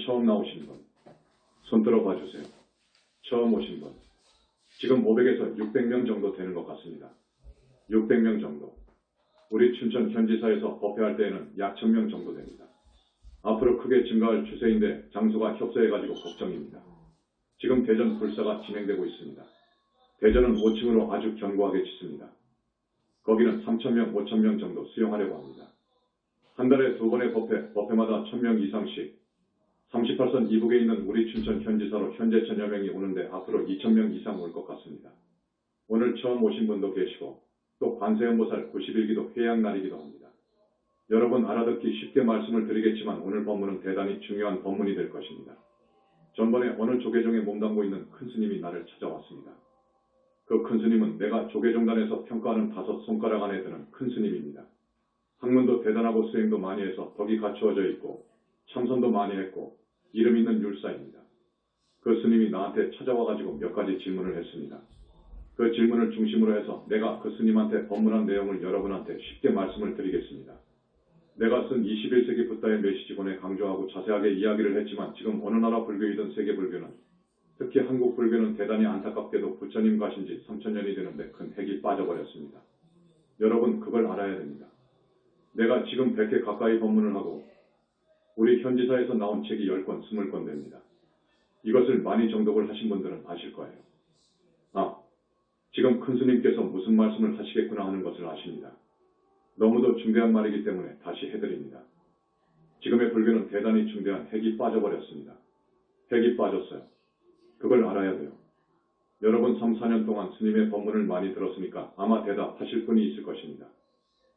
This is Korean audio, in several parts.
처음 나오신 분, 손 들어 봐주세요. 처음 오신 분. 지금 500에서 600명 정도 되는 것 같습니다. 600명 정도. 우리 춘천 현지사에서 법회할 때에는 약 1000명 정도 됩니다. 앞으로 크게 증가할 추세인데 장소가 협소해가지고 걱정입니다. 지금 대전 불사가 진행되고 있습니다. 대전은 5층으로 아주 견고하게 짓습니다. 거기는 3000명, 5000명 정도 수용하려고 합니다. 한 달에 2번의 법회마다 1000명 이상씩 38선 이북에 있는 우리 춘천 현지사로 현재 1000여 명이 오는데 앞으로 2000명 이상 올 것 같습니다. 오늘 처음 오신 분도 계시고 또 관세음보살 91기도 회양날이기도 합니다. 여러분 알아듣기 쉽게 말씀을 드리겠지만 오늘 법문은 대단히 중요한 법문이 될 것입니다. 전번에 어느 조계종에 몸담고 있는 큰 스님이 나를 찾아왔습니다. 그 큰 스님은 내가 조계종단에서 평가하는 5손가락 안에 드는 큰 스님입니다. 학문도 대단하고 수행도 많이 해서 덕이 갖추어져 있고 참선도 많이 했고 이름 있는 율사입니다. 그 스님이 나한테 찾아와가지고 몇 가지 질문을 했습니다. 그 질문을 중심으로 해서 내가 그 스님한테 법문한 내용을 여러분한테 쉽게 말씀을 드리겠습니다. 내가 쓴 21세기 붓다의 메시지본에 강조하고 자세하게 이야기를 했지만 지금 어느 나라 불교이든 세계 불교는 특히 한국 불교는 대단히 안타깝게도 부처님 가신 지 3000년이 되는데 큰 핵이 빠져버렸습니다. 여러분 그걸 알아야 됩니다. 내가 지금 100회 가까이 법문을 하고 우리 현지사에서 나온 책이 10권, 20권 됩니다. 이것을 많이 정독을 하신 분들은 아실 거예요. 지금 큰 스님께서 무슨 말씀을 하시겠구나 하는 것을 아십니다. 너무도 중대한 말이기 때문에 다시 해드립니다. 지금의 불교는 대단히 중대한 핵이 빠져버렸습니다. 핵이 빠졌어요. 그걸 알아야 돼요. 여러분 3, 4년 동안 스님의 법문을 많이 들었으니까 아마 대답하실 분이 있을 것입니다.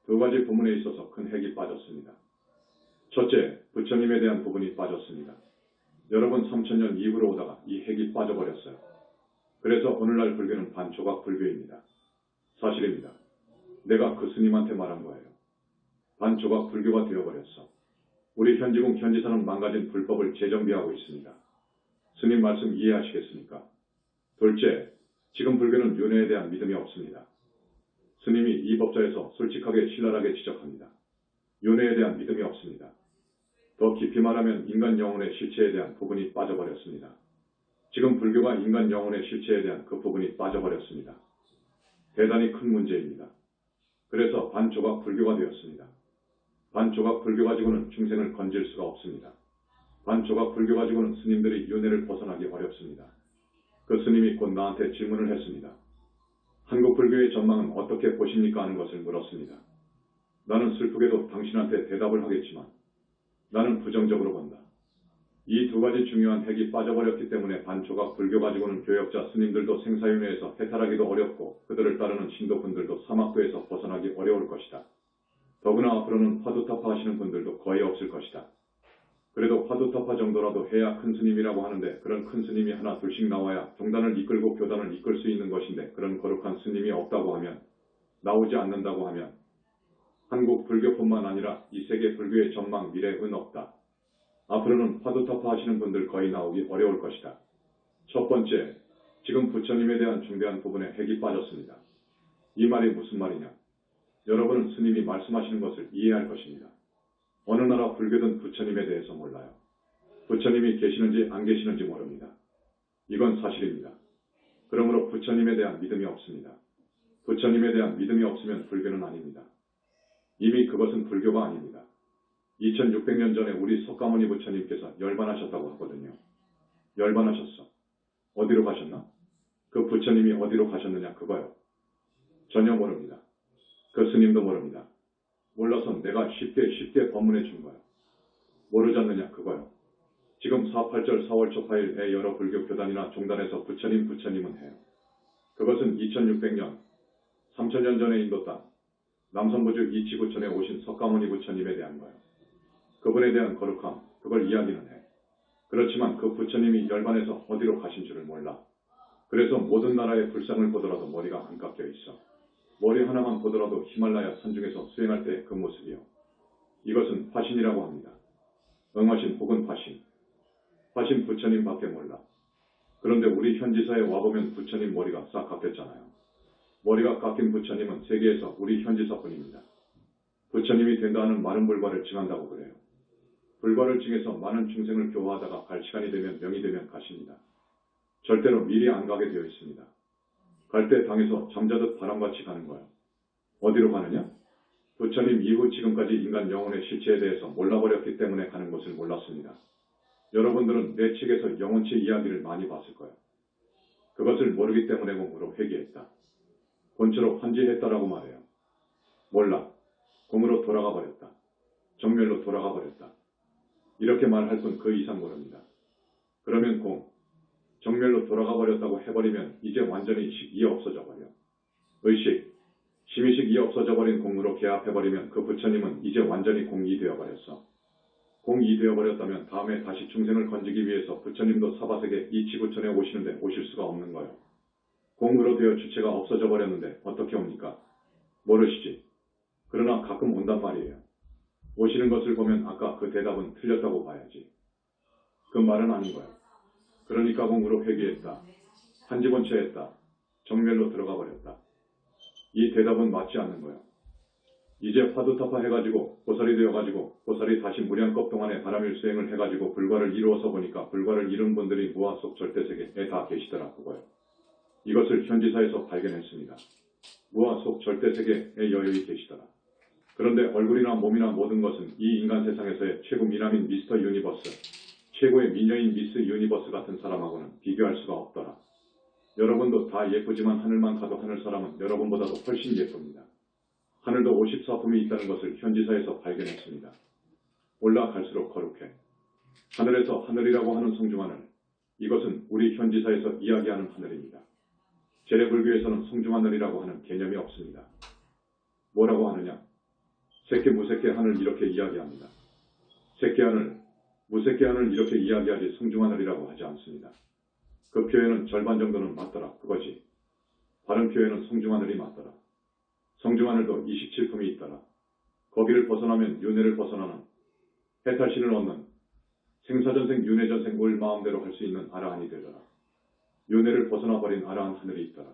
2가지 부분에 있어서 큰 핵이 빠졌습니다. 첫째, 부처님에 대한 부분이 빠졌습니다. 여러분 3000년 이후로 오다가 이 핵이 빠져버렸어요. 그래서 오늘날 불교는 반조각 불교입니다. 사실입니다. 내가 그 스님한테 말한 거예요. 반조각 불교가 되어버렸어. 우리 현지국 현지사는 망가진 불법을 재정비하고 있습니다. 스님 말씀 이해하시겠습니까? 둘째, 지금 불교는 윤회에 대한 믿음이 없습니다. 스님이 이 법자에서 솔직하게 신랄하게 지적합니다. 윤회에 대한 믿음이 없습니다. 더 깊이 말하면 인간 영혼의 실체에 대한 부분이 빠져버렸습니다. 지금 불교가 인간 영혼의 실체에 대한 그 부분이 빠져버렸습니다. 대단히 큰 문제입니다. 그래서 반조각 불교가 되었습니다. 반조각 불교 가지고는 중생을 건질 수가 없습니다. 반조각 불교 가지고는 스님들이 윤회를 벗어나기 어렵습니다. 그 스님이 곧 나한테 질문을 했습니다. 한국 불교의 전망은 어떻게 보십니까 하는 것을 물었습니다. 나는 슬프게도 당신한테 대답을 하겠지만 나는 부정적으로 본다. 이 2가지 중요한 핵이 빠져버렸기 때문에 반조각 불교 가지고는 교역자 스님들도 생사윤회에서 해탈하기도 어렵고 그들을 따르는 신도분들도 사막도에서 벗어나기 어려울 것이다. 더구나 앞으로는 화두타파 하시는 분들도 거의 없을 것이다. 그래도 화두타파 정도라도 해야 큰 스님이라고 하는데 그런 큰 스님이 하나 둘씩 나와야 종단을 이끌고 교단을 이끌 수 있는 것인데 그런 거룩한 스님이 없다고 하면 나오지 않는다고 하면 한국 불교뿐만 아니라 이 세계 불교의 전망 미래은 없다. 앞으로는 화두타파 하시는 분들 거의 나오기 어려울 것이다. 첫 번째, 지금 부처님에 대한 중대한 부분에 핵이 빠졌습니다. 이 말이 무슨 말이냐? 여러분은 스님이 말씀하시는 것을 이해할 것입니다. 어느 나라 불교든 부처님에 대해서 몰라요. 부처님이 계시는지 안 계시는지 모릅니다. 이건 사실입니다. 그러므로 부처님에 대한 믿음이 없습니다. 부처님에 대한 믿음이 없으면 불교는 아닙니다. 이미 그것은 불교가 아닙니다. 2600년 전에 우리 석가모니 부처님께서 열반하셨다고 하거든요. 열반하셨어. 어디로 가셨나? 그 부처님이 어디로 가셨느냐 그거요. 전혀 모릅니다. 그 스님도 모릅니다. 몰라서 내가 쉽게 법문해 준 거예요. 모르지 않느냐 그거요. 지금 4.8절 4월 초파일에 여러 불교 교단이나 종단에서 부처님은 해요. 그것은 2600년, 3000년 전에 인도 땅, 남성부주 이치부천에 오신 석가모니 부처님에 대한 거예요. 그분에 대한 거룩함, 그걸 이야기는 해. 그렇지만 그 부처님이 열반해서 어디로 가신 줄을 몰라. 그래서 모든 나라의 불상을 보더라도 머리가 안 깎여 있어. 머리 하나만 보더라도 히말라야 산중에서 수행할 때 그 모습이요. 이것은 화신이라고 합니다. 응화신 혹은 화신. 화신 부처님밖에 몰라. 그런데 우리 현지사에 와보면 부처님 머리가 싹 깎였잖아요. 머리가 깎인 부처님은 세계에서 우리 현지사뿐입니다. 부처님이 된다 하는 마른 불발을 증한다고 그래요. 불과를 징해서 많은 중생을 교화하다가 갈 시간이 되면 명이 되면 가십니다. 절대로 미리 안 가게 되어 있습니다. 갈 때 당에서 잠자듯 바람같이 가는 거예요. 어디로 가느냐? 부처님 이후 지금까지 인간 영혼의 실체에 대해서 몰라버렸기 때문에 가는 곳을 몰랐습니다. 여러분들은 내 책에서 영혼체 이야기를 많이 봤을 거예요. 그것을 모르기 때문에 공으로 회귀했다. 본처로 환지했다라고 말해요. 몰라. 공으로 돌아가 버렸다. 정멸로 돌아가 버렸다. 이렇게 말할 뿐 그 이상 모릅니다. 그러면 공, 정멸로 돌아가 버렸다고 해버리면 이제 완전히 이이 없어져 버려. 의식, 심의식이 없어져 버린 공으로 개합해버리면 그 부처님은 이제 완전히 공이 되어버렸어. 공이 되어버렸다면 다음에 다시 중생을 건지기 위해서 부처님도 사바세계 이 지구촌에 오시는데 오실 수가 없는 거예요. 공으로 되어 주체가 없어져 버렸는데 어떻게 옵니까? 모르시지. 그러나 가끔 온단 말이에요. 오시는 것을 보면 아까 그 대답은 틀렸다고 봐야지. 그 말은 아닌 거예요. 그러니까 공으로 회귀했다. 한지본처했다. 정멸로 들어가 버렸다. 이 대답은 맞지 않는 거예요. 이제 화두타파 해가지고 보살이 되어가지고 보살이 다시 무량겁 동안에 바람일수행을 해가지고 불과를 이루어서 보니까 불과를 이룬 분들이 무아 속 절대세계에 다 계시더라 그거예요. 이것을 현지사에서 발견했습니다. 무아 속 절대세계에 여유히 계시더라. 그런데 얼굴이나 몸이나 모든 것은 이 인간 세상에서의 최고 미남인 미스터 유니버스, 최고의 미녀인 미스 유니버스 같은 사람하고는 비교할 수가 없더라. 여러분도 다 예쁘지만 하늘만 가도 하늘 사람은 여러분보다도 훨씬 예쁩니다. 하늘도 54품이 있다는 것을 현지사에서 발견했습니다. 올라갈수록 거룩해. 하늘에서 하늘이라고 하는 성중하늘, 이것은 우리 현지사에서 이야기하는 하늘입니다. 제례불교에서는 성중하늘이라고 하는 개념이 없습니다. 뭐라고 하느냐? 새끼 무새끼 하늘 이렇게 이야기합니다. 새끼 하늘, 무새끼 하늘 이렇게 이야기하지 성중하늘이라고 하지 않습니다. 그 표현은 절반 정도는 맞더라 그거지. 다른 표현은 성중하늘이 맞더라. 성중하늘도 27품이 있더라. 거기를 벗어나면 윤회를 벗어나는, 해탈신을 얻는, 생사전생 윤회전생 뭘 마음대로 할 수 있는 아라한이 되더라. 윤회를 벗어나버린 아라한 하늘이 있더라.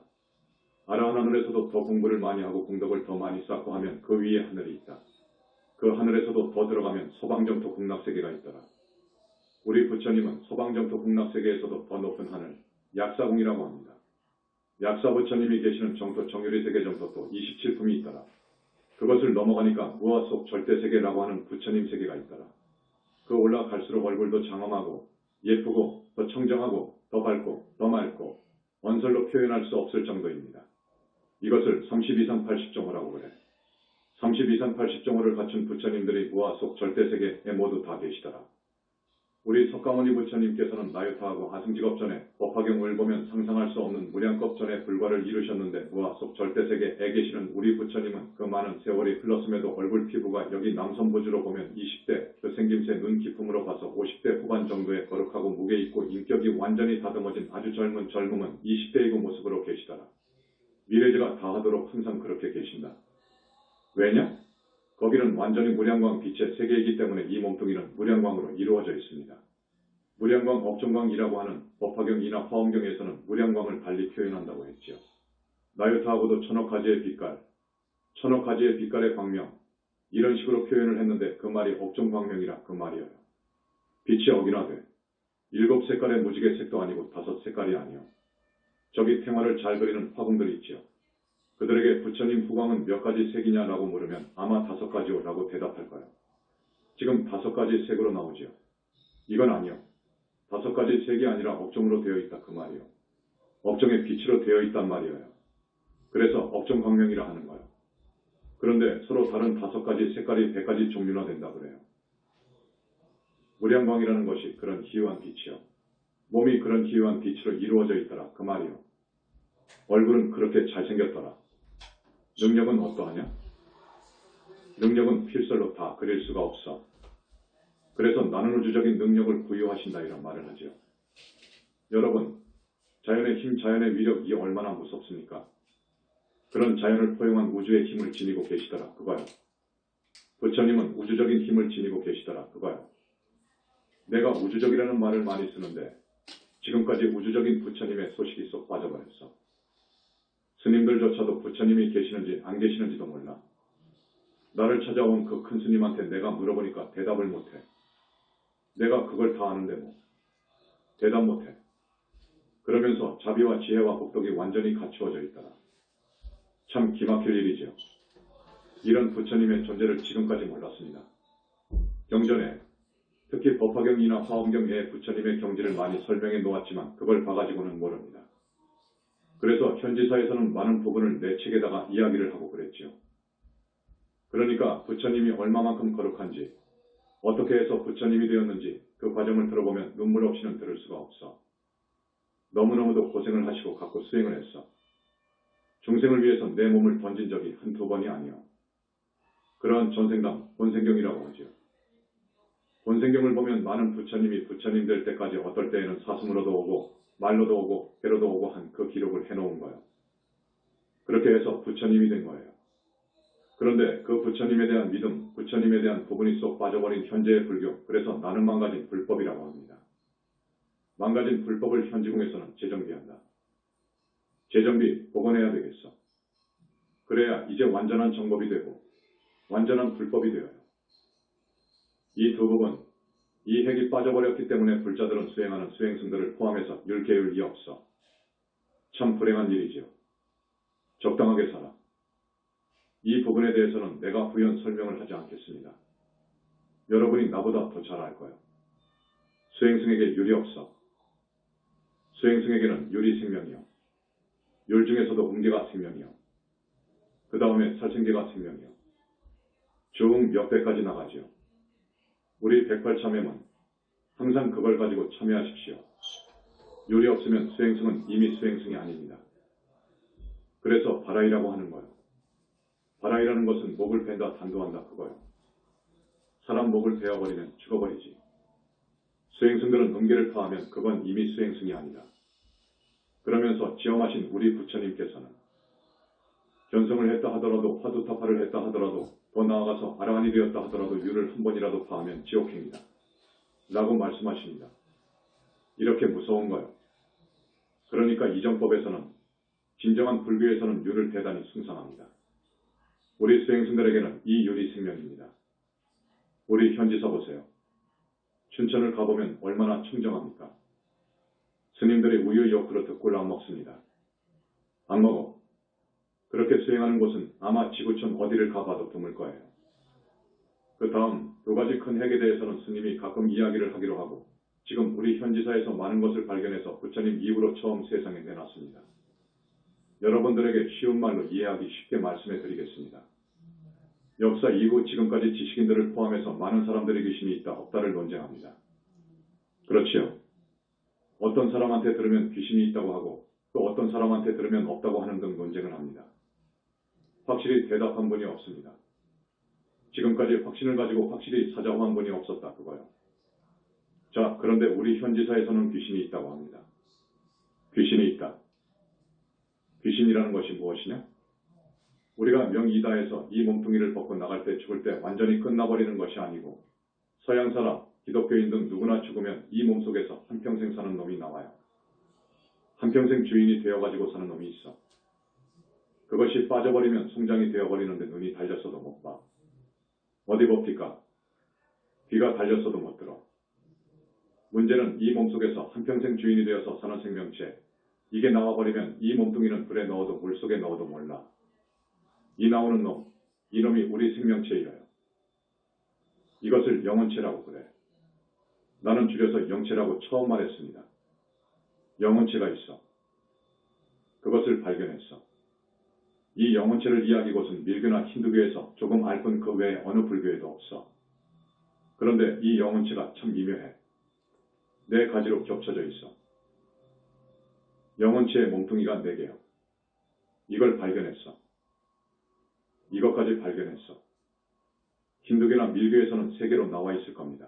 아라한 하늘에서도 더 공부를 많이 하고 공덕을 더 많이 쌓고 하면 그 위에 하늘이 있다. 그 하늘에서도 더 들어가면 소방정토 극락세계가 있더라. 우리 부처님은 소방정토 극락세계에서도 더 높은 하늘, 약사궁이라고 합니다. 약사부처님이 계시는 정토 정유리세계 정토도 27품이 있더라. 그것을 넘어가니까 무아 속 절대세계라고 하는 부처님 세계가 있더라. 그 올라갈수록 얼굴도 장엄하고 예쁘고 더 청정하고 더 밝고 더 맑고 언설로 표현할 수 없을 정도입니다. 이것을 32산 80종호라고 그래. 32산 80종호를 갖춘 부처님들이 무아 속 절대세계에 모두 다 계시더라. 우리 석가모니 부처님께서는 나유타하고 아승직업 전에 법화경을 보면 상상할 수 없는 무량겁 전에 불과를 이루셨는데 무아 속 절대세계에 계시는 우리 부처님은 그 많은 세월이 흘렀음에도 얼굴 피부가 여기 남선부주로 보면 20대 그 생김새 눈 깊음으로 봐서 50대 후반 정도의 거룩하고 무게 있고 인격이 완전히 다듬어진 아주 젊은 젊음은 20대이고 모습으로 계시더라. 미래지가 다 하도록 항상 그렇게 계신다. 왜냐? 거기는 완전히 무량광 빛의 세계이기 때문에 이 몸뚱이는 무량광으로 이루어져 있습니다. 무량광 업종광이라고 하는 법화경이나 화엄경에서는 무량광을 달리 표현한다고 했지요. 나유타하고도 천억 가지의 빛깔, 천억 가지의 빛깔의 광명 이런 식으로 표현을 했는데 그 말이 업종광명이라 그 말이에요. 빛이 억인화돼 7색깔의 무지개 색도 아니고 5색깔이 아니요. 저기 탱화를 잘 그리는 화궁들이 있지요. 그들에게 부처님 후광은 몇 가지 색이냐라고 물으면 아마 5가지요 라고 대답할 거예요. 지금 5가지 색으로 나오지요. 이건 아니요. 5가지 색이 아니라 업종으로 되어 있다 그 말이요. 업종의 빛으로 되어 있단 말이에요. 그래서 업종광명이라 하는 거예요. 그런데 서로 다른 5가지 색깔이 100가지 종류나 된다 그래요. 무량광이라는 것이 그런 희유한 빛이요. 몸이 그런 희유한 빛으로 이루어져 있더라 그 말이요. 얼굴은 그렇게 잘생겼더라. 능력은 어떠하냐? 능력은 필설로 다 그릴 수가 없어. 그래서 나는 우주적인 능력을 부여하신다 이런 말을 하지요. 여러분, 자연의 힘, 자연의 위력이 얼마나 무섭습니까? 그런 자연을 포용한 우주의 힘을 지니고 계시더라 그거요. 부처님은 우주적인 힘을 지니고 계시더라 그거요. 내가 우주적이라는 말을 많이 쓰는데 지금까지 우주적인 부처님의 소식이 쏙 빠져버렸어. 스님들조차도 부처님이 계시는지 안 계시는지도 몰라. 나를 찾아온 그 큰 스님한테 내가 물어보니까 대답을 못해. 내가 그걸 다 아는데 뭐. 대답 못해. 그러면서 자비와 지혜와 복덕이 완전히 갖추어져 있더라. 참 기막힐 일이지요. 이런 부처님의 존재를 지금까지 몰랐습니다. 경전에 특히 법화경이나 화엄경 외에 부처님의 경지를 많이 설명해 놓았지만 그걸 봐가지고는 모릅니다. 그래서 현지사에서는 많은 부분을 내 책에다가 이야기를 하고 그랬지요. 그러니까 부처님이 얼마만큼 거룩한지, 어떻게 해서 부처님이 되었는지 그 과정을 들어보면 눈물 없이는 들을 수가 없어. 너무너무도 고생을 하시고 갖고 수행을 했어. 중생을 위해서 내 몸을 던진 적이 한두 번이 아니요. 그러한 전생담, 본생경이라고 하지요. 본생경을 보면 많은 부처님이 부처님 될 때까지 어떨 때에는 사슴으로도 오고 말로도 오고 배로도 오고 한 그 기록을 해놓은 거예요. 그렇게 해서 부처님이 된 거예요. 그런데 그 부처님에 대한 믿음, 부처님에 대한 부분이 쏙 빠져버린 현재의 불교, 그래서 나는 망가진 불법이라고 합니다. 망가진 불법을 현지궁에서는 재정비한다. 재정비, 복원해야 되겠어. 그래야 이제 완전한 정법이 되고 완전한 불법이 되어요. 이 두 부분, 이 핵이 빠져버렸기 때문에 불자들은 수행하는 수행승들을 포함해서 율계율이 없어. 참 불행한 일이지요. 적당하게 살아. 이 부분에 대해서는 내가 부연 설명을 하지 않겠습니다. 여러분이 나보다 더 잘 알 거예요. 수행승에게 율이 없어. 수행승에게는 율이 생명이요. 율 중에서도 음계가 생명이요. 그 다음에 살생계가 생명이요. 쭉 몇 배까지 나가지요. 우리 108참여는 항상 그걸 가지고 참여하십시오. 율이 없으면 수행승은 이미 수행승이 아닙니다. 그래서 바라이라고 하는 거예요. 바라이라는 것은 목을 벤다 단도한다 그거예요. 사람 목을 베어버리면 죽어버리지. 수행승들은 음계를 파하면 그건 이미 수행승이 아니다. 그러면서 지엄하신 우리 부처님께서는 견성을 했다 하더라도 화두타파를 했다 하더라도 더 나아가서 아라한이 되었다 하더라도 율을 한 번이라도 파하면 지옥행이다. 라고 말씀하십니다. 이렇게 무서운 거요. 그러니까 이정법에서는 진정한 불교에서는 율을 대단히 숭상합니다. 우리 수행승들에게는 이 율이 생명입니다. 우리 현지사 보세요. 춘천을 가보면 얼마나 청정합니까? 스님들이 우유 요구르트 꿀 안 먹습니다. 안 먹어. 그렇게 수행하는 곳은 아마 지구촌 어디를 가봐도 드물 거예요. 그 다음 두 가지 큰 핵에 대해서는 스님이 가끔 이야기를 하기로 하고 지금 우리 현지사에서 많은 것을 발견해서 부처님 이후로 처음 세상에 내놨습니다. 여러분들에게 쉬운 말로 이해하기 쉽게 말씀해 드리겠습니다. 역사 이후 지금까지 지식인들을 포함해서 많은 사람들이 귀신이 있다 없다를 논쟁합니다. 그렇지요. 어떤 사람한테 들으면 귀신이 있다고 하고 또 어떤 사람한테 들으면 없다고 하는 등 논쟁을 합니다. 확실히 대답한 분이 없습니다. 지금까지 확신을 가지고 확실히 사자후한 분이 없었다 그거요. 자, 그런데 우리 현지사에서는 귀신이 있다고 합니다. 귀신이 있다. 귀신이라는 것이 무엇이냐? 우리가 명이다에서 이 몸뚱이를 벗고 나갈 때 죽을 때 완전히 끝나버리는 것이 아니고 서양 사람, 기독교인 등 누구나 죽으면 이 몸속에서 한평생 사는 놈이 나와요. 한평생 주인이 되어가지고 사는 놈이 있어. 그것이 빠져버리면 송장이 되어버리는데 눈이 달렸어도 못 봐. 어디 봅니까? 귀가 달렸어도 못 들어. 문제는 이 몸속에서 한평생 주인이 되어서 사는 생명체, 이게 나와버리면 이 몸뚱이는 불에 넣어도 물속에 넣어도 몰라. 이 나오는 놈, 이놈이 우리 생명체이래요. 이것을 영혼체라고 그래. 나는 줄여서 영체라고 처음 말했습니다. 영혼체가 있어. 그것을 발견했어. 이 영혼체를 이해하기 곳은 밀교나 힌두교에서 조금 알 뿐 그 외에 어느 불교에도 없어. 그런데 이 영혼체가 참 미묘해. 네 가지로 겹쳐져 있어. 영혼체의 몸뚱이가 4개요. 이걸 발견했어. 이것까지 발견했어. 힌두교나 밀교에서는 3개로 나와 있을 겁니다.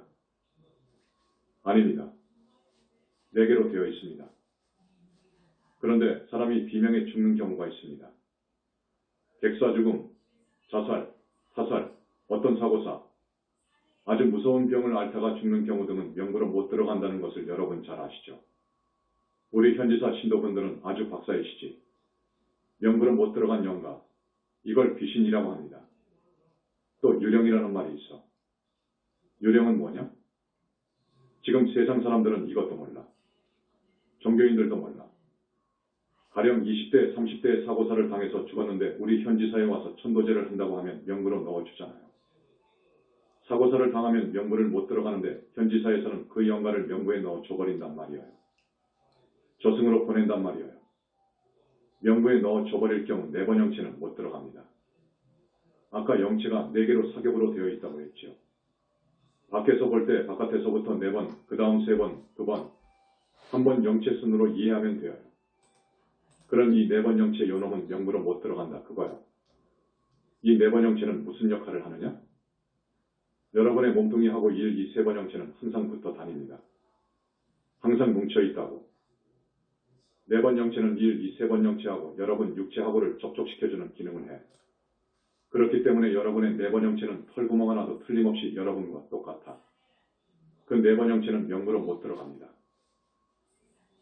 아닙니다. 4개로 되어 있습니다. 그런데 사람이 비명에 죽는 경우가 있습니다. 객사 죽음, 자살, 타살, 어떤 사고사, 아주 무서운 병을 앓다가 죽는 경우 등은 명부로 못 들어간다는 것을 여러분 잘 아시죠? 우리 현지사 신도분들은 아주 박사이시지. 명부로 못 들어간 영가, 이걸 귀신이라고 합니다. 또 유령이라는 말이 있어. 유령은 뭐냐? 지금 세상 사람들은 이것도 몰라. 종교인들도 몰라. 가령 20대, 30대의 사고사를 당해서 죽었는데 우리 현지사에 와서 천도제를 한다고 하면 명부로 넣어주잖아요. 사고사를 당하면 명부를 못 들어가는데 현지사에서는 그 영가를 명부에 넣어 줘버린단 말이에요. 저승으로 보낸단 말이에요. 명부에 넣어 줘버릴 경우 4번 영체는 못 들어갑니다. 아까 영체가 4개로 사격으로 되어 있다고 했지요. 밖에서 볼 때 바깥에서부터 4번, 그 다음 3번, 2번, 한 번 영체 순으로 이해하면 돼요. 그런 이 4번 영체 요놈은 명부로 못 들어간다 그거요. 이 4번 영체는 무슨 역할을 하느냐? 여러분의 몸뚱이하고 1, 2, 3번 영체는 항상 붙어 다닙니다. 항상 뭉쳐 있다고. 4번 영체는 1, 2, 3번 영체하고 여러분 육체하고를 접촉시켜주는 기능을 해. 그렇기 때문에 여러분의 4번 영체는 털구멍 하나도 틀림없이 여러분과 똑같아. 그 4번 영체는 명부로 못 들어갑니다.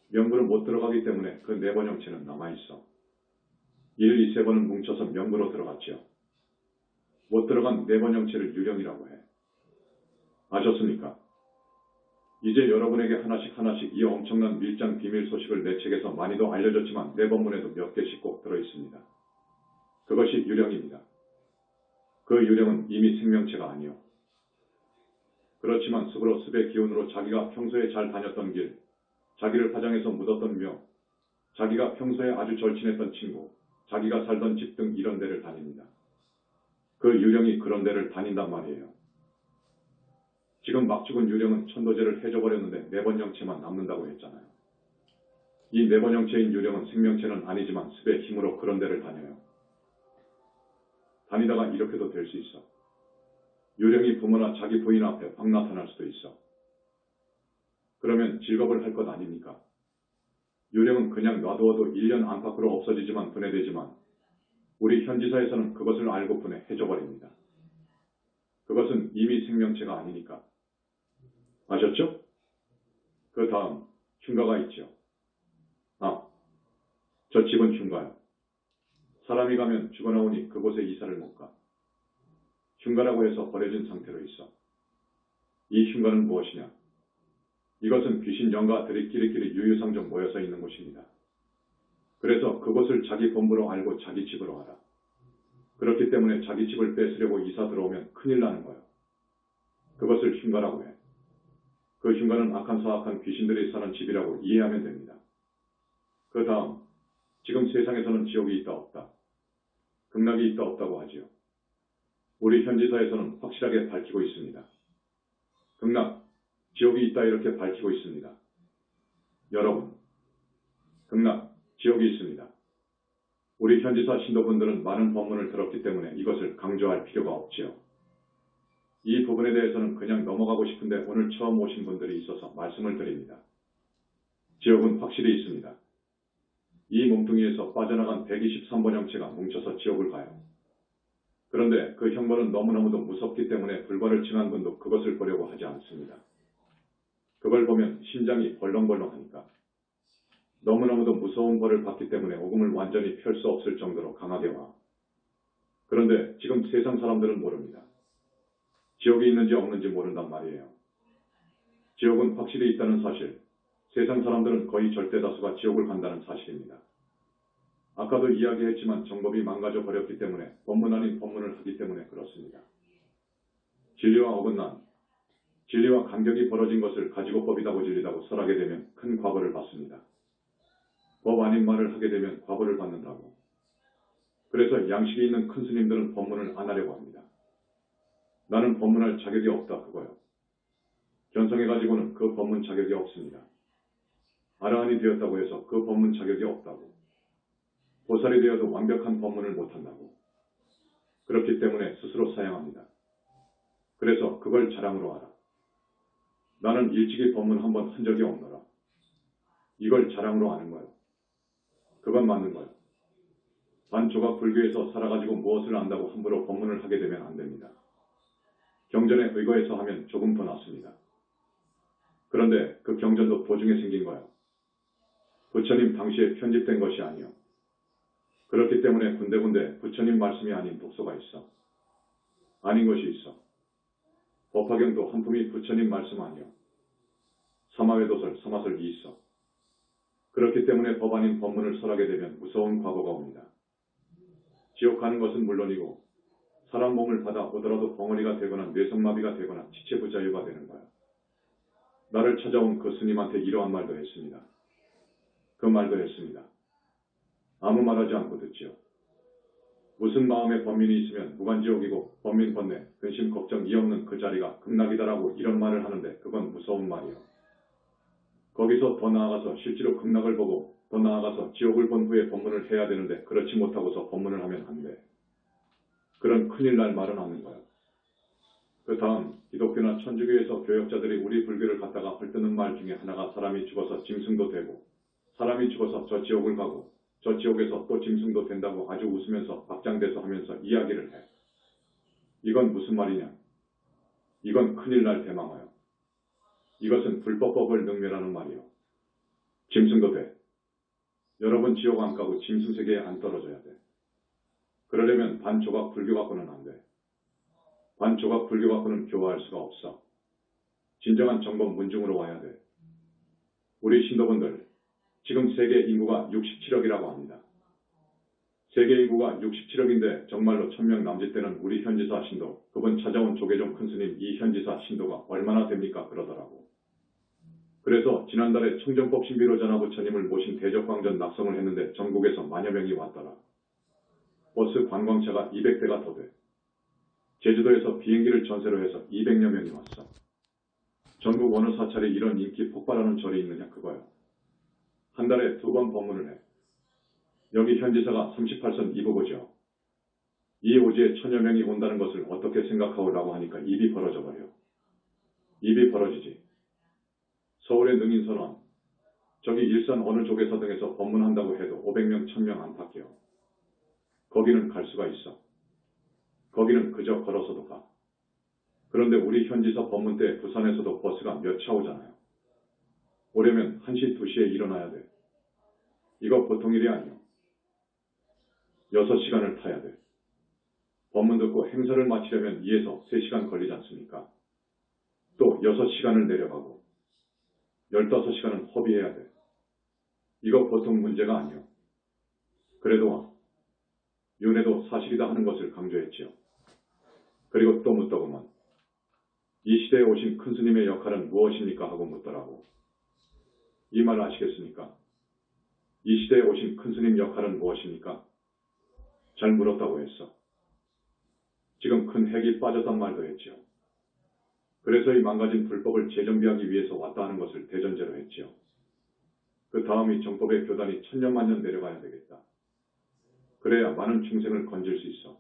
명부로 못 들어가기 때문에 그 4번 영체는 남아있어. 1, 2, 3번은 뭉쳐서 명부로 들어갔지요. 못 들어간 4번 영체를 유령이라고 해. 아셨습니까? 이제 여러분에게 하나씩 이 엄청난 밀장 비밀 소식을 내 책에서 많이도 알려졌지만 내 법문에도 몇 개씩 꼭 들어있습니다. 그것이 유령입니다. 그 유령은 이미 생명체가 아니요. 그렇지만 습으로 습의 기운으로 자기가 평소에 잘 다녔던 길, 자기를 화장해서 묻었던 묘, 자기가 평소에 아주 절친했던 친구, 자기가 살던 집 등 이런 데를 다닙니다. 그 유령이 그런 데를 다닌단 말이에요. 지금 막 죽은 유령은 천도제를 해줘버렸는데 4번 영체만 남는다고 했잖아요. 이 4번 영체인 유령은 생명체는 아니지만 습의 힘으로 그런 데를 다녀요. 다니다가 이렇게도 될 수 있어. 유령이 부모나 자기 부인 앞에 확 나타날 수도 있어. 그러면 직업을 할 것 아닙니까? 유령은 그냥 놔두어도 1년 안팎으로 없어지지만 분해되지만 우리 현지사에서는 그것을 알고분해 해줘버립니다. 그것은 이미 생명체가 아니니까. 아셨죠? 그 다음 흉가가 있죠. 저 집은 흉가요. 사람이 가면 죽어나오니 그곳에 이사를 못 가. 흉가라고 해서 버려진 상태로 있어. 이 흉가는 무엇이냐? 이것은 귀신 영가들이 끼리끼리 유유상종 모여서 있는 곳입니다. 그래서 그곳을 자기 본부로 알고 자기 집으로 하라. 그렇기 때문에 자기 집을 뺏으려고 이사 들어오면 큰일 나는 거예요. 그것을 흉가라고 해. 그 흉가는 악한 사악한 귀신들이 사는 집이라고 이해하면 됩니다. 그 다음, 지금 세상에서는 지옥이 있다 없다. 극락이 있다 없다고 하지요. 우리 현지사에서는 확실하게 밝히고 있습니다. 극락, 지옥이 있다 이렇게 밝히고 있습니다. 여러분, 극락, 지옥이 있습니다. 우리 현지사 신도분들은 많은 법문을 들었기 때문에 이것을 강조할 필요가 없지요. 이 부분에 대해서는 그냥 넘어가고 싶은데 오늘 처음 오신 분들이 있어서 말씀을 드립니다. 지옥은 확실히 있습니다. 이 몸뚱이에서 빠져나간 123번 형체가 뭉쳐서 지옥을 가요. 그런데 그 형벌은 너무너무도 무섭기 때문에 불과를 칭한 분도 그것을 보려고 하지 않습니다. 그걸 보면 심장이 벌렁벌렁하니까. 너무너무도 무서운 벌을 받기 때문에 오금을 완전히 펼 수 없을 정도로 강하게 와. 그런데 지금 세상 사람들은 모릅니다. 지옥이 있는지 없는지 모른단 말이에요. 지옥은 확실히 있다는 사실, 세상 사람들은 거의 절대 다수가 지옥을 간다는 사실입니다. 아까도 이야기했지만 정법이 망가져 버렸기 때문에 법문 아닌 법문을 하기 때문에 그렇습니다. 진리와 어긋난, 진리와 간격이 벌어진 것을 가지고 법이다고 진리다고 설하게 되면 큰 과보를 받습니다. 법 아닌 말을 하게 되면 과보를 받는다고. 그래서 양식이 있는 큰 스님들은 법문을 안 하려고 합니다. 나는 법문할 자격이 없다 그거요. 견성해가지고는 그 법문 자격이 없습니다. 아라한이 되었다고 해서 그 법문 자격이 없다고. 보살이 되어도 완벽한 법문을 못한다고. 그렇기 때문에 스스로 사양합니다. 그래서 그걸 자랑으로 하라. 나는 일찍이 법문 한 번 한 적이 없노라. 이걸 자랑으로 하는 거예요. 그건 맞는 거예요. 반조각 불교에서 살아가지고 무엇을 안다고 함부로 법문을 하게 되면 안 됩니다. 경전에 의거해서 하면 조금 더 낫습니다. 그런데 그 경전도 도중에 생긴 거예요. 부처님 당시에 편집된 것이 아니요. 그렇기 때문에 군데군데 부처님 말씀이 아닌 독소가 있어. 아닌 것이 있어. 법화경도 한 품이 부처님 말씀 아니요. 사마외도설, 서마설 이있어. 그렇기 때문에 법안인 법문을 설하게 되면 무서운 과거가 옵니다. 지옥 가는 것은 물론이고 사람 몸을 받아 오더라도 벙어리가 되거나 뇌성마비가 되거나 지체부자유가 되는 거야. 나를 찾아온 그 스님한테 이러한 말도 했습니다. 그 말도 했습니다. 아무 말하지 않고 듣지요. 무슨 마음에 범민이 있으면 무간지옥이고 범민 번뇌, 근심 걱정 이 없는 그 자리가 극락이다라고 이런 말을 하는데 그건 무서운 말이요. 거기서 더 나아가서 실제로 극락을 보고 더 나아가서 지옥을 본 후에 법문을 해야 되는데 그렇지 못하고서 법문을 하면 안 돼. 그런 큰일 날 말은 없는 거야. 그 다음 기독교나 천주교에서 교역자들이 우리 불교를 갖다가 헐뜯는 말 중에 하나가 사람이 죽어서 짐승도 되고 사람이 죽어서 저 지옥을 가고 저 지옥에서 또 짐승도 된다고 아주 웃으면서 박장대소 하면서 이야기를 해. 이건 무슨 말이냐? 이건 큰일 날 대망하여. 이것은 불법법을 능멸하는 말이요. 짐승도 돼. 여러분 지옥 안 가고 짐승 세계에 안 떨어져야 돼. 그러려면 반조각 불교 갖고는 안 돼. 반조각 불교 갖고는 교화할 수가 없어. 진정한 정법 문중으로 와야 돼. 우리 신도분들, 지금 세계 인구가 67억이라고 합니다. 세계 인구가 67억인데 정말로 1000명 남짓되는 우리 현지사 신도, 그분 찾아온 조계종 큰스님 이 현지사 신도가 얼마나 됩니까? 그러더라고. 그래서 지난달에 청정법 신비로 전하부처님을 모신 대적광전 낙성을 했는데 전국에서 만여 명이 왔더라. 버스 관광차가 200대가 더 돼. 제주도에서 비행기를 전세로 해서 200여 명이 왔어. 전국 어느 사찰에 이런 인기 폭발하는 절이 있느냐 그거야. 한 달에 2번 법문을 해. 여기 현지사가 38선 이부고죠. 이 오지에 1000여 명이 온다는 것을 어떻게 생각하오라고 하니까 입이 벌어져 버려. 입이 벌어지지. 서울의 능인선원, 저기 일산 어느 조계사 등에서 법문한다고 해도 500명, 1000명 안팎이요. 거기는 갈 수가 있어. 거기는 그저 걸어서도 가. 그런데 우리 현지사 법문 때 부산에서도 버스가 몇 차 오잖아요. 오려면 1시, 2시에 일어나야 돼. 이거 보통 일이 아니요. 6시간을 타야 돼. 법문 듣고 행사를 마치려면 2에서 3시간 걸리지 않습니까? 또 6시간을 내려가고 15시간은 허비해야 돼. 이거 보통 문제가 아니요. 그래도 윤회도 사실이다 하는 것을 강조했지요. 그리고 또 묻더구먼. 이 시대에 오신 큰 스님의 역할은 무엇입니까? 하고 묻더라고. 이 말 아시겠습니까? 이 시대에 오신 큰 스님 역할은 무엇입니까? 잘 물었다고 했어. 지금 큰 핵이 빠졌단 말도 했지요. 그래서 이 망가진 불법을 재정비하기 위해서 왔다 하는 것을 대전제로 했지요. 그 다음이 정법의 교단이 천년만년 내려가야 되겠다. 그래야 많은 중생을 건질 수 있어.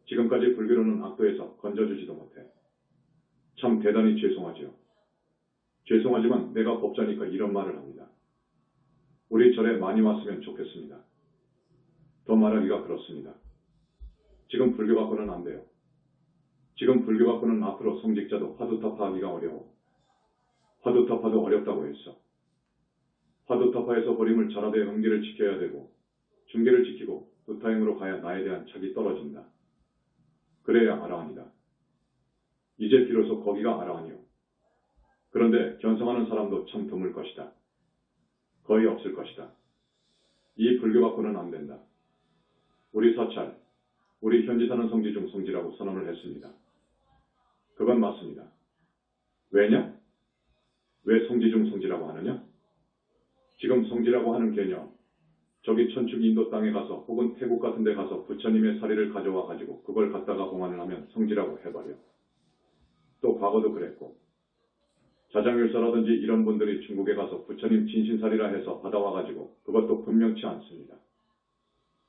지금까지 불교로는 악도에서 건져주지도 못해. 참 대단히 죄송하지요. 죄송하지만 내가 법자니까 이런 말을 합니다. 우리 절에 많이 왔으면 좋겠습니다. 더 말하기가 그렇습니다. 지금 불교 갖고는 안 돼요. 지금 불교 갖고는 앞으로 성직자도 화두타파하기가 어려워. 화두타파도 어렵다고 했어. 화두타파에서 버림을 전하되 응계를 지켜야 되고 중계를 지키고 두타행으로 가야 나에 대한 착이 떨어진다. 그래야 아라한이다. 이제 비로소 거기가 아라한이요. 그런데 견성하는 사람도 참 드물 것이다. 거의 없을 것이다. 이 불교 갖고는 안 된다. 우리 사찰, 우리 현지사는 성지 중 성지라고 선언을 했습니다. 그건 맞습니다. 왜냐? 왜 성지 중 성지라고 하느냐? 지금 성지라고 하는 개념, 저기 천축 인도 땅에 가서 혹은 태국 같은 데 가서 부처님의 사리를 가져와 가지고 그걸 갖다가 봉안을 하면 성지라고 해버려. 또 과거도 그랬고 자장율사라든지 이런 분들이 중국에 가서 부처님 진신사리라 해서 받아와 가지고 그것도 분명치 않습니다.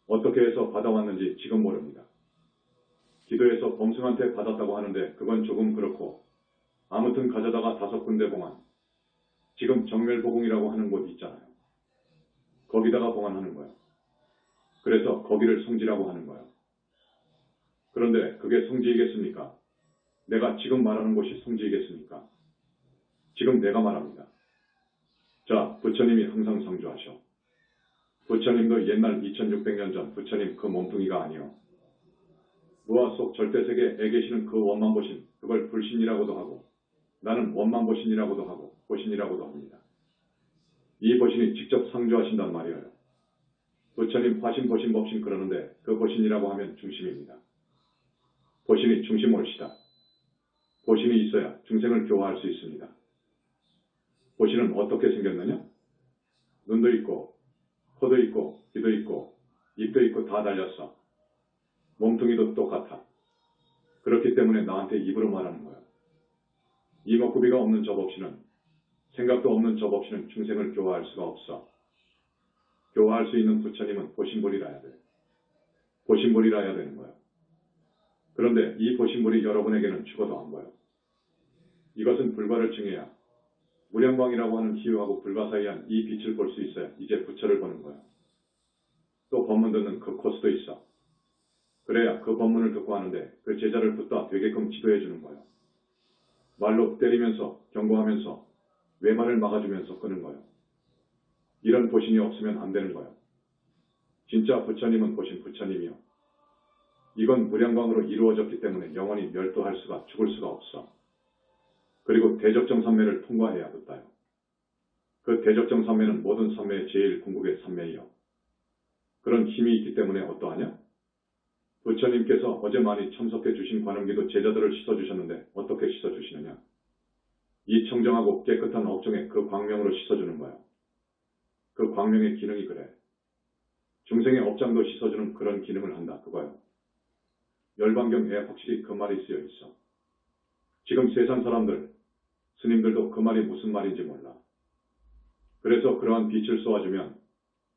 어떻게 해서 받아왔는지 지금 모릅니다. 기도해서 범승한테 받았다고 하는데 그건 조금 그렇고 아무튼 가져다가 5군데 봉안, 지금 정멸보궁이라고 하는 곳 있잖아요. 거기다가 봉안하는 거야. 그래서 거기를 성지라고 하는 거야. 그런데 그게 성지이겠습니까? 내가 지금 말하는 곳이 성지이겠습니까? 지금 내가 말합니다. 자, 부처님이 항상 상주하셔. 부처님도 옛날 2600년 전 부처님 그 몸뚱이가 아니요. 무아 속 절대세계에 계시는 그 원만보신, 그걸 불신이라고도 하고 나는 원만보신이라고도 하고 보신이라고도 합니다. 이 보신이 직접 상주하신단 말이에요. 부처님 화신 보신 법신 그러는데 그 보신이라고 하면 중심입니다. 보신이 중심 옳시다. 보신이 있어야 중생을 교화할 수 있습니다. 보신은 어떻게 생겼느냐? 눈도 있고 코도 있고 귀도 있고 입도 있고 다 달렸어. 몸뚱이도 똑같아. 그렇기 때문에 나한테 입으로 말하는 거야. 이목구비가 없는 저 법신은, 생각도 없는 저 법신은 중생을 교화할 수가 없어. 교화할 수 있는 부처님은 보신불이라야 돼. 보신불이라야 되는 거야. 그런데 이 보신불이 여러분에게는 죽어도 안 보여. 이것은 불과를 증해야 무량광이라고 하는 희유하고 불가사의한 이 빛을 볼 수 있어야 이제 부처를 보는 거야. 또 법문 듣는 그 코스도 있어. 그래야 그 법문을 듣고 하는데 그 제자를 붙다 되게끔 지도해 주는 거야. 말로 때리면서 경고하면서 외말을 막아주면서 끄는 거야. 이런 보신이 없으면 안 되는 거야. 진짜 부처님은 보신 부처님이요. 이건 무량광으로 이루어졌기 때문에 영원히 멸도할 수가 죽을 수가 없어. 그리고 대적정 삼매를 통과해야 붙다요. 그 대적정 삼매는 모든 삼매의 제일 궁극의 삼매이요. 그런 힘이 있기 때문에 어떠하냐? 부처님께서 어제 많이 참석해 주신 관음기도 제자들을 씻어주셨는데 어떻게 씻어주시느냐? 이 청정하고 깨끗한 업종에 그 광명으로 씻어주는 거야. 그 광명의 기능이 그래. 중생의 업장도 씻어주는 그런 기능을 한다. 그거요. 열반경에 확실히 그 말이 쓰여 있어. 지금 세상 사람들, 스님들도 그 말이 무슨 말인지 몰라. 그래서 그러한 빛을 쏘아주면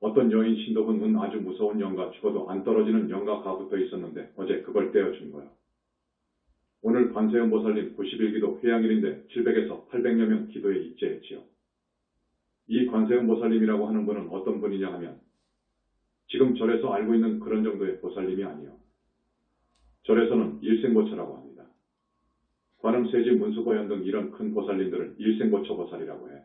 어떤 여인 신도분은 아주 무서운 영가 죽어도 안 떨어지는 영가가 붙어 있었는데 어제 그걸 떼어준 거야. 오늘 관세음 보살님 91기도 회양일인데 700에서 800여 명 기도에 입제했지요. 이 관세음 보살님이라고 하는 분은 어떤 분이냐 하면 지금 절에서 알고 있는 그런 정도의 보살님이 아니요. 절에서는 일생보처라고 합니다. 관음, 세지, 문수보현 등 이런 큰 보살님들을 일생보처 보살이라고 해.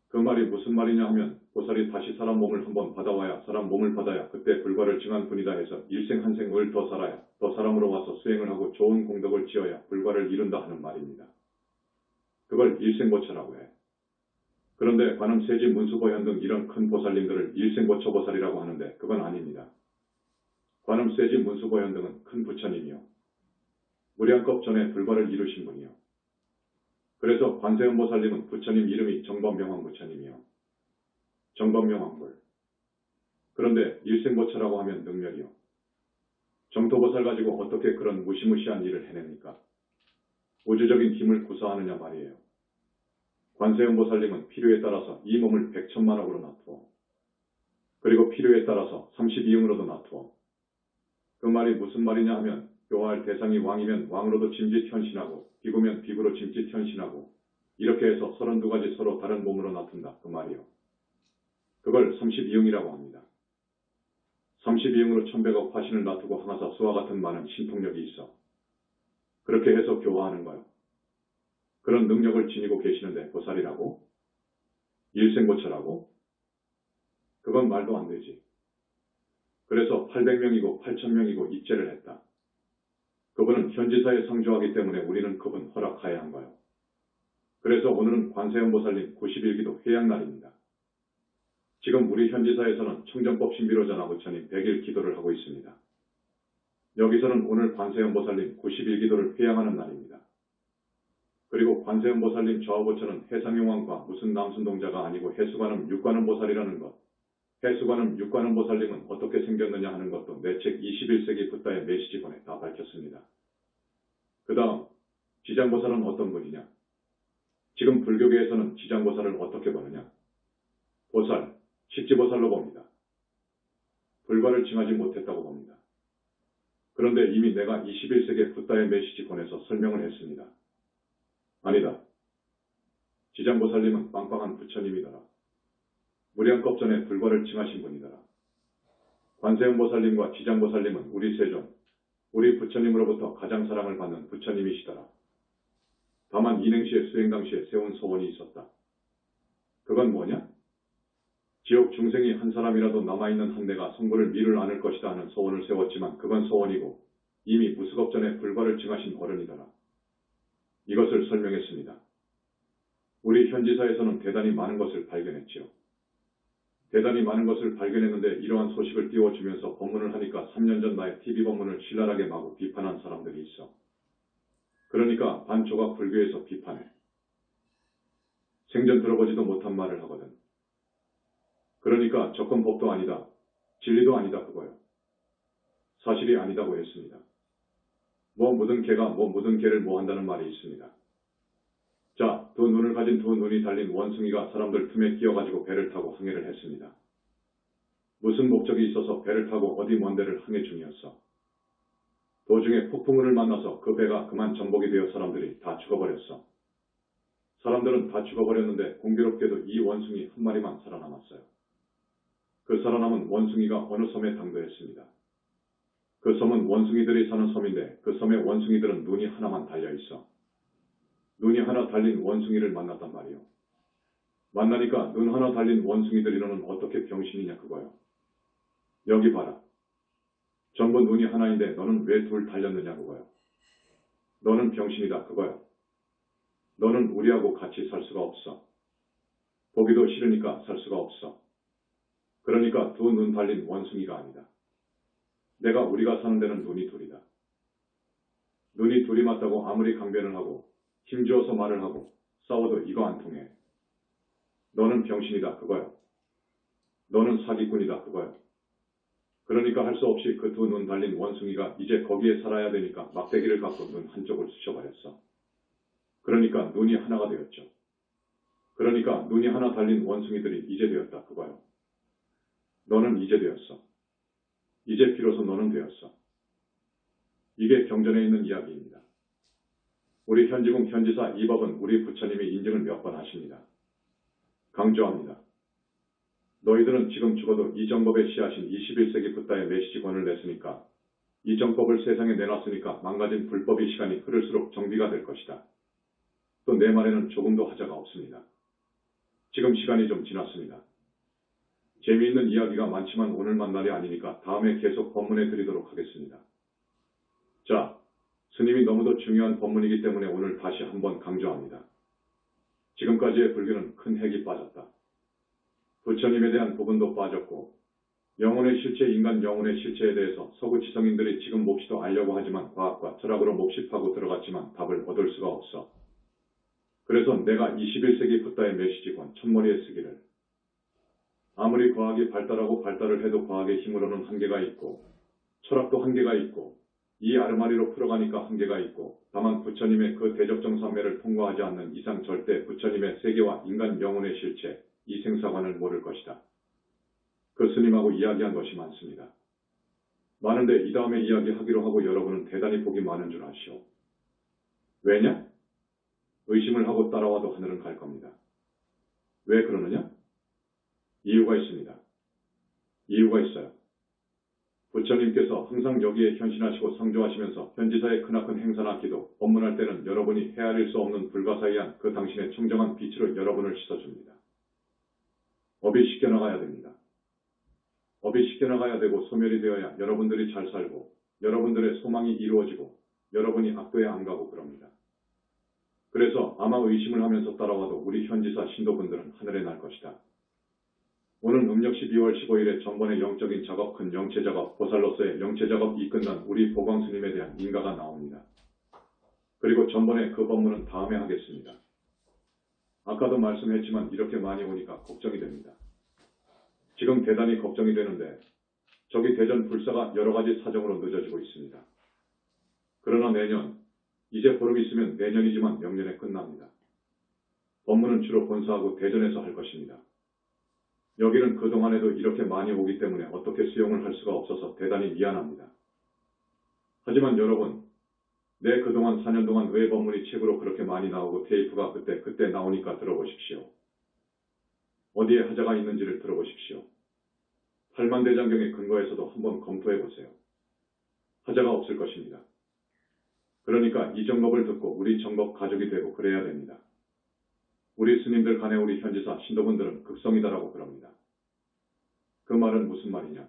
그 말이 무슨 말이냐 하면 보살이 다시 사람 몸을 한번 받아와야 사람 몸을 받아야 그때 불과를 증한 분이다 해서 일생 한 생을 더 살아야 더 사람으로 와서 수행을 하고 좋은 공덕을 지어야 불과를 이룬다 하는 말입니다. 그걸 일생보처라고 해. 그런데 관음, 세지, 문수보현 등 이런 큰 보살님들을 일생보처 보살이라고 하는데 그건 아닙니다. 관음, 세지, 문수보현 등은 큰 부처님이요. 무량겁 전에 불과를 이루신 분이요. 그래서 관세음 보살님은 부처님 이름이 정법명왕 부처님이요. 정법명왕불. 그런데 일생보처라고 하면 능멸이요. 정토보살 가지고 어떻게 그런 무시무시한 일을 해냅니까? 우주적인 힘을 구사하느냐 말이에요. 관세음 보살님은 필요에 따라서 이 몸을 100천만억으로 놔두어. 그리고 필요에 따라서 32형으로도 놔두어. 그 말이 무슨 말이냐 하면 교화할 대상이 왕이면 왕으로도 짐짓 현신하고 비구면 비구로 짐짓 현신하고 이렇게 해서 32가지 서로 다른 몸으로 놔둔다. 그 말이요. 그걸 32형이라고 합니다. 32형으로 1100억 화신을 놔두고 항아사 수와 같은 많은 신통력이 있어. 그렇게 해서 교화하는 거요. 그런 능력을 지니고 계시는데 보살이라고? 일생보처라고? 그건 말도 안 되지. 그래서 800명이고 8000명이고 입제를 했다. 그분은 현지사에 상주하기 때문에 우리는 그분 허락하여야 한 거요. 그래서 오늘은 관세음 보살님 91기도 회양날입니다. 지금 우리 현지사에서는 청정법 신비로전화 부처님 100일 기도를 하고 있습니다. 여기서는 오늘 관세음 보살님 91기도를 회양하는 날입니다. 그리고 관세음 보살님 좌우부처는 해상용왕과 무슨 남순동자가 아니고 해수관음 육관음 보살이라는 것. 해수관음 육관음 보살님은 어떻게 생겼느냐 하는 것도 내 책 21세기 붓다의 메시지본에 다 밝혔습니다. 그 다음 지장보살은 어떤 분이냐? 지금 불교계에서는 지장보살을 어떻게 보느냐? 보살, 식지보살로 봅니다. 불과를 증하지 못했다고 봅니다. 그런데 이미 내가 21세기 붓다의 메시지본에서 설명을 했습니다. 아니다. 지장보살님은 빵빵한 부처님이더라. 무량겁 전에 불과를 증하신 분이더라. 관세음보살님과 지장보살님은 우리 세존, 우리 부처님으로부터 가장 사랑을 받는 부처님이시더라. 다만 인행시의 수행 당시에 세운 소원이 있었다. 그건 뭐냐? 지옥 중생이 한 사람이라도 남아있는 한대가 성불을 미룰 않을 것이다 하는 소원을 세웠지만 그건 소원이고 이미 무수겁 전에 불과를 증하신 어른이더라. 이것을 설명했습니다. 우리 현지사에서는 대단히 많은 것을 발견했지요. 대단히 많은 것을 발견했는데 이러한 소식을 띄워주면서 법문을 하니까 3년 전 나의 TV 법문을 신랄하게 마구 비판한 사람들이 있어. 그러니까 반조각 불교에서 비판해. 생전 들어보지도 못한 말을 하거든. 그러니까 접근법도 아니다. 진리도 아니다 그거요. 사실이 아니다고 했습니다. 뭐 묻은 개가 뭐 묻은 개를 뭐 한다는 말이 있습니다. 자, 두 눈을 가진 두 눈이 달린 원숭이가 사람들 틈에 끼어가지고 배를 타고 항해를 했습니다. 무슨 목적이 있어서 배를 타고 어디 먼 데를 항해 중이었어. 도중에 폭풍우를 만나서 그 배가 그만 전복이 되어 사람들이 다 죽어버렸어. 사람들은 다 죽어버렸는데 공교롭게도 이 원숭이 한 마리만 살아남았어요. 그 살아남은 원숭이가 어느 섬에 당도했습니다. 그 섬은 원숭이들이 사는 섬인데 그 섬의 원숭이들은 눈이 하나만 달려있어. 눈이 하나 달린 원숭이를 만났단 말이요. 만나니까 눈 하나 달린 원숭이들이 너는 어떻게 병신이냐 그거요. 여기 봐라. 전부 눈이 하나인데 너는 왜 둘 달렸느냐 그거요. 너는 병신이다 그거요. 너는 우리하고 같이 살 수가 없어. 보기도 싫으니까 살 수가 없어. 그러니까 두 눈 달린 원숭이가 아니다. 우리가 사는 데는 눈이 둘이다. 눈이 둘이 맞다고 아무리 강변을 하고 힘주어서 말을 하고 싸워도 이거 안 통해. 너는 병신이다 그거요. 너는 사기꾼이다 그거요. 그러니까 할 수 없이 그 두 눈 달린 원숭이가 이제 거기에 살아야 되니까 막대기를 갖고 눈 한쪽을 쑤셔버렸어. 그러니까 눈이 하나가 되었죠. 그러니까 눈이 하나 달린 원숭이들이 이제 되었다 그거요. 너는 이제 되었어. 이제 비로소 너는 되었어. 이게 경전에 있는 이야기입니다. 우리 현지궁 현지사 이법은 우리 부처님이 인증을 몇 번 하십니다. 강조합니다. 너희들은 지금 죽어도 이정법의 씨앗인 21세기 붓다의 메시지권을 냈으니까 이 정법을 세상에 내놨으니까 망가진 불법이 시간이 흐를수록 정비가 될 것이다. 또 내 말에는 조금도 하자가 없습니다. 지금 시간이 좀 지났습니다. 재미있는 이야기가 많지만 오늘만 날이 아니니까 다음에 계속 법문해 드리도록 하겠습니다. 자, 스님이 너무도 중요한 법문이기 때문에 오늘 다시 한번 강조합니다. 지금까지의 불교는 큰 핵이 빠졌다. 부처님에 대한 부분도 빠졌고 영혼의 실체, 인간 영혼의 실체에 대해서 서구 지성인들이 지금 몹시도 알려고 하지만 과학과 철학으로 몹시 파고 들어갔지만 답을 얻을 수가 없어. 그래서 내가 21세기 붓다의 메시지권 첫머리에 쓰기를 아무리 과학이 발달하고 발달을 해도 과학의 힘으로는 한계가 있고 철학도 한계가 있고 이 아르마리로 풀어가니까 한계가 있고 다만 부처님의 그 대적정산매를 통과하지 않는 이상 절대 부처님의 세계와 인간 영혼의 실체, 이 생사관을 모를 것이다. 그 스님하고 이야기한 것이 많습니다. 많은데 이 다음에 이야기하기로 하고 여러분은 대단히 복이 많은 줄 아시오. 왜냐? 의심을 하고 따라와도 하늘은 갈 겁니다. 왜 그러느냐? 이유가 있습니다. 이유가 있어요. 부처님께서 항상 여기에 현신하시고 상조하시면서 현지사의 크나큰 행사나 기도, 법문할 때는 여러분이 헤아릴 수 없는 불가사의한 그 당신의 청정한 빛으로 여러분을 씻어줍니다. 업이 씻겨나가야 됩니다. 업이 씻겨나가야 되고 소멸이 되어야 여러분들이 잘 살고 여러분들의 소망이 이루어지고 여러분이 악도에 안 가고 그럽니다. 그래서 아마 의심을 하면서 따라와도 우리 현지사 신도분들은 하늘에 날 것이다. 오늘 음력 12월 15일에 전번의 영적인 작업, 큰 영체 작업, 보살로서의 영체 작업이 끝난 우리 보광스님에 대한 인가가 나옵니다. 그리고 전번에 그 법문은 다음에 하겠습니다. 아까도 말씀했지만 이렇게 많이 오니까 걱정이 됩니다. 지금 대단히 걱정이 되는데 저기 대전 불사가 여러 가지 사정으로 늦어지고 있습니다. 그러나 내년, 이제 보름 있으면 내년이지만 명년에 끝납니다. 법문은 주로 본사하고 대전에서 할 것입니다. 여기는 그동안에도 이렇게 많이 오기 때문에 어떻게 수용을 할 수가 없어서 대단히 미안합니다. 하지만 여러분, 내 그동안 4년 동안 왜 법문이 책으로 그렇게 많이 나오고 테이프가 그때 나오니까 들어보십시오. 어디에 하자가 있는지를 들어보십시오. 팔만대장경의 근거에서도 한번 검토해보세요. 하자가 없을 것입니다. 그러니까 이 정법을 듣고 우리 정법 가족이 되고 그래야 됩니다. 우리 스님들 간에 우리 현지사 신도분들은 극성이다라고 그럽니다. 그 말은 무슨 말이냐?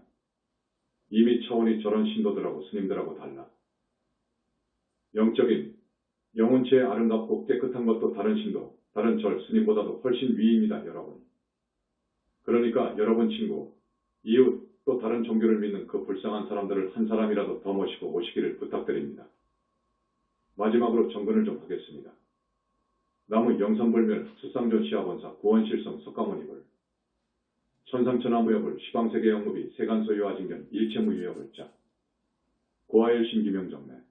이미 차원이 저런 신도들하고 스님들하고 달라. 영적인, 영혼체의 아름답고 깨끗한 것도 다른 신도, 다른 절, 스님보다도 훨씬 위입니다, 여러분. 그러니까 여러분 친구, 이웃, 또 다른 종교를 믿는 그 불쌍한 사람들을 한 사람이라도 더 모시고 오시기를 부탁드립니다. 마지막으로 정근을 좀 하겠습니다. 나무 영산불멸 수상전 시아본사 구원실성 석가모니불 천상천하무여불 시방세계영무비 세간소유아징견 일체무유여불자 고아일심 김영정매